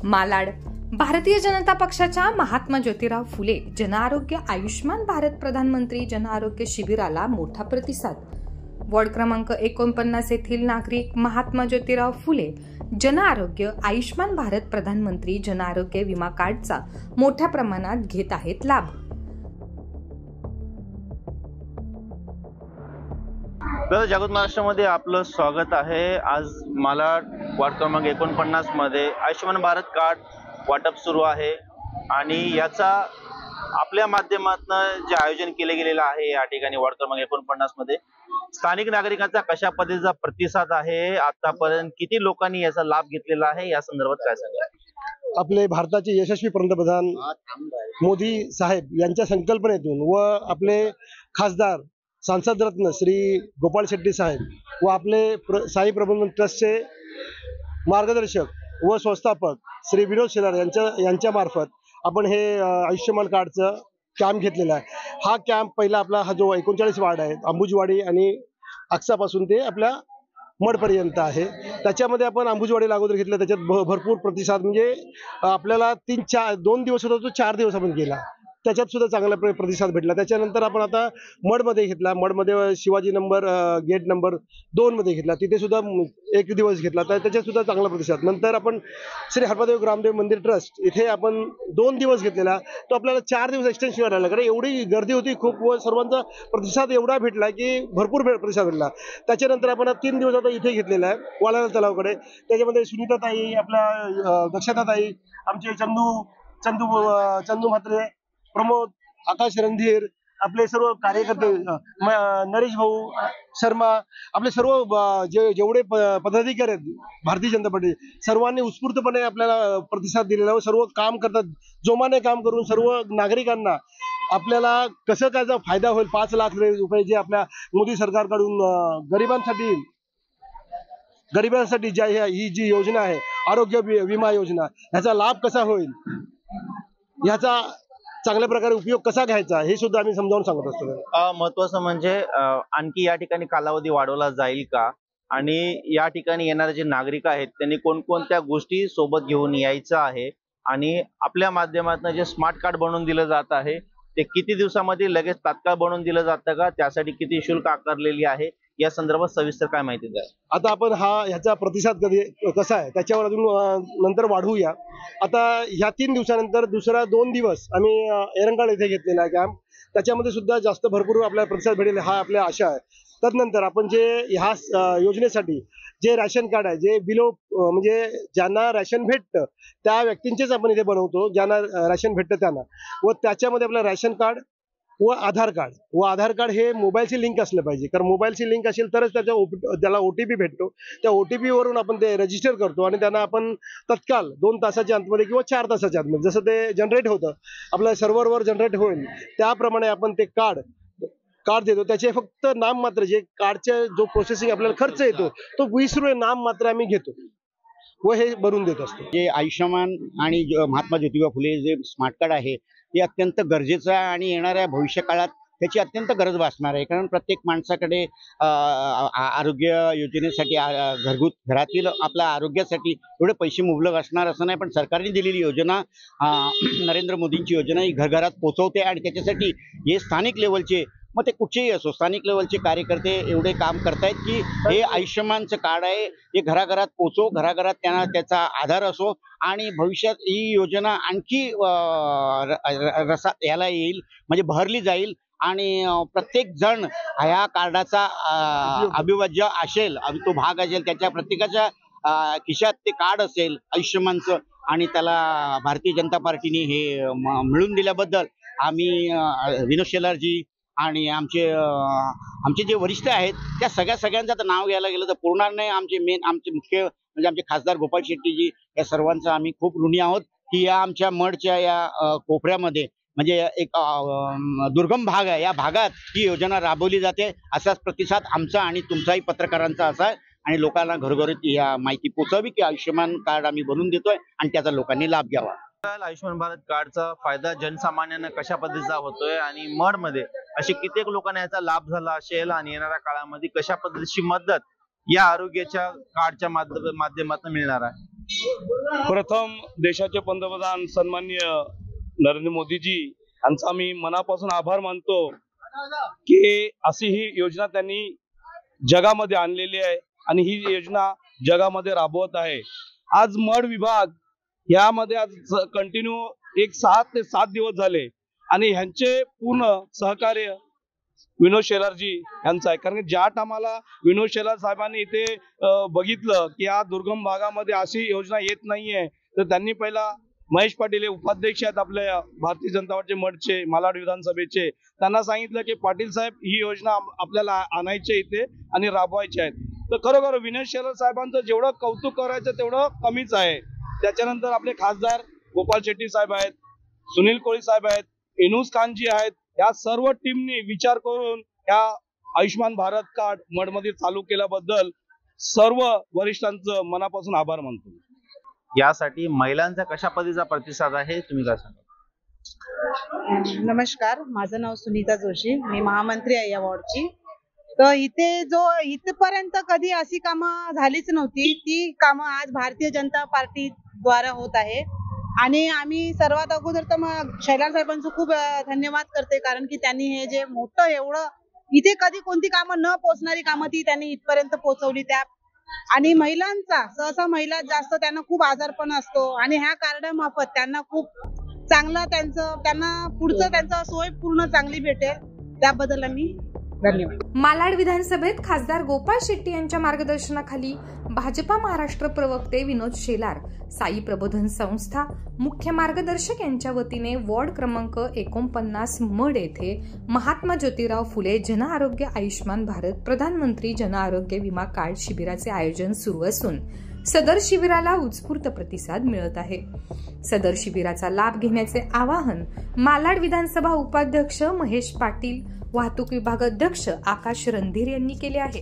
मालाड भारतीय जनता पक्षाच्या महात्मा ज्योतिराव फुले जनआरोग्य आयुष्मान भारत प्रधानमंत्री जनआरोग्य शिबिराला मोठा प्रतिसाद। वॉर्ड क्रमांक 49 येथील नागरिक महात्मा ज्योतिराव फुले जनआरोग्य आयुष्मान भारत प्रधानमंत्री जनआरोग्य विमा कार्डचा मोठ्या प्रमाणात घेत आहेत लाभ। तर जागृत महाराष्ट्रामध्ये आपलं स्वागत आहे। आज मालाड वॉर्ड क्रमांक 49 मध्ये आयुष्मान भारत कार्ड वाटप सुरू आहे आणि याचा आपल्या माध्यमातून जे आयोजन केले गेलेलं आहे या ठिकाणी वॉर्ड क्रमांक 49 मध्ये स्थानिक नागरिकांचा कशा पद्धतीचा प्रतिसाद आहे, आतापर्यंत किती लोकांनी याचा लाभ घेतलेला आहे, या संदर्भात काय सांगाल? आपले भारताचे यशस्वी पंतप्रधान मोदी साहेब यांच्या संकल्पनेतून व आपले खासदार सांसद रत्न श्री गोपाळ शेट्टी साहेब व आपले साई प्रबंधन ट्रस्टचे मार्गदर्शक व संस्थापक श्री विनोद शेलार यांच्या मार्फत आपण हे आयुष्यमान कार्डचं कॅम्प घेतलेला आहे। हा कॅम्प पहिला आपला हा जो 39 वार्ड आहे अंबुजवाडी आणि आक्सापासून ते आपल्या मडपर्यंत आहे। त्याच्यामध्ये आपण अंबुजवाडीला अगोदर घेतलं, त्याच्यात भरपूर प्रतिसाद म्हणजे आपल्याला 2 दिवस होता तो 4 दिवस आपण केला, त्याच्यात सुद्धा चांगला प्रतिसाद भेटला। त्याच्यानंतर आपण आता मडमध्ये घेतला, मडमध्ये शिवाजी गेट नंबर 2 मध्ये घेतला, तिथे सुद्धा 1 दिवस घेतला, तर त्याच्यात सुद्धा चांगला प्रतिसाद। नंतर आपण श्री हरपादेव ग्रामदेव मंदिर ट्रस्ट इथे आपण 2 दिवस घेतलेला, तो आपल्याला 4 दिवस एक्सटेन्शन करायला, कारण एवढी गर्दी होती खूप व सर्वांचा प्रतिसाद एवढा भेटला की भरपूर प्रतिसाद भेटला। त्याच्यानंतर आपण 3 दिवस आता इथे घेतलेला आहे वालाला तलावकडे, त्याच्यामध्ये सुनीताताई, आपल्या दक्षताताई, आमचे चंदू म्हात्रे, प्रमोद, आकाश रणधीर, आपले सर्व कार्यकर्ते, नरेश भाऊ शर्मा, आपले सर्व जेवढे पदाधिकारी आहेत भारतीय जनता पार्टी, सर्वांनी उत्स्फूर्तपणे आपल्याला प्रतिसाद दिलेला व सर्व काम करतात, जोमाने काम करून सर्व नागरिकांना आपल्याला कसं त्याचा फायदा होईल, 5 लाख रुपये जे आपल्या मोदी सरकारकडून गरिबांसाठी ही जी योजना आहे आरोग्य विमा योजना, ह्याचा लाभ कसा होईल, ह्याचा चांगल्या प्रकारे उपयोग कसा घ्यायचा हे सुद्धा आम्ही समजावून सांगत असतो। महत्वाचं म्हणजे आणखी या ठिकाणी कालावधी वाढवला जाईल का, आणि या ठिकाणी येणारे जे नागरिक आहेत त्यांनी कोणकोणत्या गोष्टी सोबत घेऊन यायचं आहे, आणि आपल्या माध्यमातून जे स्मार्ट कार्ड बनवून दिलं जात आहे ते किती दिवसामध्ये लगेच तात्काळ बनवून दिलं जातं का, त्यासाठी किती शुल्क आकारलेली आहे, या संदर्भात सविस्तर काय माहिती द्या। आता आपण ह्याचा प्रतिसाद कसा आहे त्याच्यावर अजून नंतर वाढवूया। आता ह्या 3 दिवसानंतर दुसरा 2 दिवस आम्ही एरंगाळ येथे घेतलेला आहे कॅम्प, त्याच्यामध्ये सुद्धा जास्त भरपूर आपल्याला प्रतिसाद भेटेल हा आपल्या आशा आहे। त्यानंतर आपण जे ह्या योजनेसाठी जे राशन कार्ड आहे, जे बिलो म्हणजे ज्यांना राशन भेटतं त्या व्यक्तींचेच आपण इथे बनवतो, ज्यांना राशन भेटतं त्यांना, व त्याच्यामध्ये आपलं राशन कार्ड व आधार कार्ड हे मोबाईलशी लिंक असलं पाहिजे, कारण मोबाईलशी लिंक असेल तरच त्याला OTP भेटतो। त्या OTP वरून आपण ते रजिस्टर करतो आणि त्यांना आपण तत्काल 2 तासाच्या आतमध्ये किंवा 4 तासाच्या आतमध्ये जसं ते जनरेट होतं आपल्या सर्व्हरवर जनरेट होईल त्याप्रमाणे आपण ते कार्ड देतो। त्याचे फक्त नाम मात्र जे कार्डचे जो प्रोसेसिंग आपल्याला खर्च येतो तो 20 रुपये नाम मात्र आम्ही घेतो व हे बनवून देत असतो। जे आयुष्यमान आणि महात्मा ज्योतिबा फुले जे स्मार्ट कार्ड आहे ते अत्यंत गरजेचं आहे आणि येणाऱ्या भविष्य काळात त्याची अत्यंत गरज भासणार आहे, कारण प्रत्येक माणसाकडे आरोग्य योजनेसाठी घरातील आपल्या आरोग्यासाठी एवढे पैसे मुबलक असणार असं नाही, पण सरकारने दिलेली योजना नरेंद्र मोदींची योजना ही घरघरात पोहोचवते आणि त्याच्यासाठी हे स्थानिक लेवलचे, मग ते कुठचेही असो, स्थानिक लेवलचे कार्यकर्ते एवढे काम करतायत की हे आयुष्यमानचं कार्ड आहे हे घराघरात पोचो, घराघरात त्यांना त्याचा आधार असो आणि भविष्यात ही योजना आणखी याला येईल, म्हणजे बहरली जाईल आणि प्रत्येक जण ह्या कार्डाचा अविभाज्य असेल, तो भाग असेल, त्याच्या प्रत्येकाच्या खिशात ते कार्ड असेल आयुष्यमानचं, आणि त्याला भारतीय जनता पार्टीने हे मिळून दिल्याबद्दल आम्ही विनोद शेलारजी आणि आमचे जे वरिष्ठ आहेत त्या सगळ्यांचं आता नाव घ्यायला गेलं तर पूर्ण नाही, आमचे मुख्य म्हणजे आमचे खासदार गोपाळ शेट्टीजी, या सर्वांचं आम्ही खूप ऋणी आहोत की या आमच्या मडच्या या कोपऱ्यामध्ये म्हणजे एक दुर्गम भाग आहे, या भागात ही योजना राबवली जाते। असाच प्रतिसाद आमचा आणि तुमचाही पत्रकारांचा असा आहे आणि लोकांना घरोघरी या माहिती पोहोचावी की आयुष्यमान कार्ड आम्ही बनवून देतोय आणि त्याचा लोकांनी लाभ घ्यावा। आयुष्यमान भारत कार्डचा फायदा जनसामान्यांना कशा पद्धतीचा होतोय आणि मडमध्ये असे कित्येक लोकांना याचा लाभ झाला असेल, आणि येणाऱ्या काळामध्ये कशा पद्धतीची मदत या आरोग्याच्या कार्डच्या माध्यमातून मिळणार आहे? प्रथम देशाचे पंतप्रधान सन्माननीय नरेंद्र मोदीजी यांचा मी मनापासून आभार मानतो की अशी ही योजना त्यांनी जगामध्ये आणलेली आहे आणि ही योजना जगामध्ये राबवत आहे। आज मड विभाग यामध्ये आज कंटिन्यू 6 ते 7 दिवस झाले आणि ह्यांचे पूर्ण सहकार्य विनोद शेलारजी यांचं आहे। कारण ज्या टायमाला विनोद शेलार साहेबांनी इथे बघितलं की या दुर्गम भागामध्ये अशी योजना येत नाहीये, तर त्यांनी पहिला महेश पाटील हे उपाध्यक्ष आहेत आपल्या भारतीय जनता पार्टीचे मडचे मालाड विधानसभेचे, त्यांना सांगितलं की पाटील साहेब ही योजना आपल्याला आणायची इथे आणि राबवायची आहेत। तर खरोखर विनोद शेलार साहेबांचं जेवढं कौतुक करायचं तेवढं कमीच आहे। त्याच्यानंतर आपले खासदार गोपाळ शेट्टी साहेब आहेत, सुनील कोळी साहेब आहेत, इनूस खानजी आहेत, या सर्व टीमनी विचार करून या आयुष्मान भारत कार्ड मडमध्ये चालू केल्याबद्दल सर्व वरिष्ठांचं मनापासून आभार मानतो। यासाठी महिलांचा कशा पद्धतीचा प्रतिसाद आहे तुम्ही काय सांगा? नमस्कार, माझं नाव सुनीता जोशी, मी महामंत्री आहे या वॉर्डची। तर इथपर्यंत कधी अशी कामं झालीच नव्हती, ती कामं आज भारतीय जनता पार्टी द्वारा होत आहे आणि आम्ही सर्वात अगोदर तर मग शेलार साहेबांचं खूप धन्यवाद करते, कारण की त्यांनी हे जे मोठं एवढं इथे कधी कोणती कामं न पोहोचणारी कामं ती त्यांनी इथपर्यंत पोहोचवली। त्या आणि महिलांचा सहसा महिला जास्त त्यांना खूप आजारपण असतो आणि ह्या कार्डामार्फत त्यांना खूप चांगलं त्यांना पुढचं त्यांचं सोय पूर्ण चांगली भेटेल, त्याबद्दल आम्ही धन्यवाद। मालाड विधानसभेत खासदार गोपाळ शेट्टी यांच्या मार्गदर्शनाखाली भाजपा महाराष्ट्र प्रवक्ते विनोद शेलार, साई प्रबोधन संस्था मुख्य मार्गदर्शक यांच्या वतीने वॉर्ड क्रमांक 49 मड येथे महात्मा ज्योतिराव फुले जन आरोग्य आयुष्मान भारत प्रधानमंत्री जन आरोग्य विमा कार्ड शिबिराचे आयोजन सुरू असून सदर शिबिराला उत्स्फूर्त प्रतिसाद मिळत आहे। सदर शिबिराचा लाभ घेण्याचे आवाहन मालाड विधानसभा उपाध्यक्ष महेश पाटील, वाहतूक विभाग अध्यक्ष आकाश रणधीर यांनी केले आहे।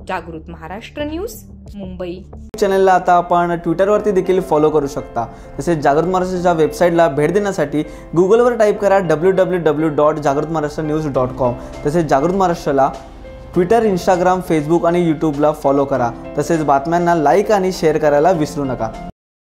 जागृत महाराष्ट्र न्यूज, मुंबई। चॅनलला आता आपण ट्विटरवरती देखील फॉलो करू शकता। तसेच जागृत महाराष्ट्राच्या वेबसाईटला भेट देण्यासाठी गुगलवर टाईप करा www.jagrutmaharashtranews.com। तसेच जागृत महाराष्ट्राला ट्विटर, इंस्टाग्राम, फेसबुक आणि यूट्यूबला फॉलो करा। तसेच बातम्यांना लाईक आणि शेअर करायला विसरू नका।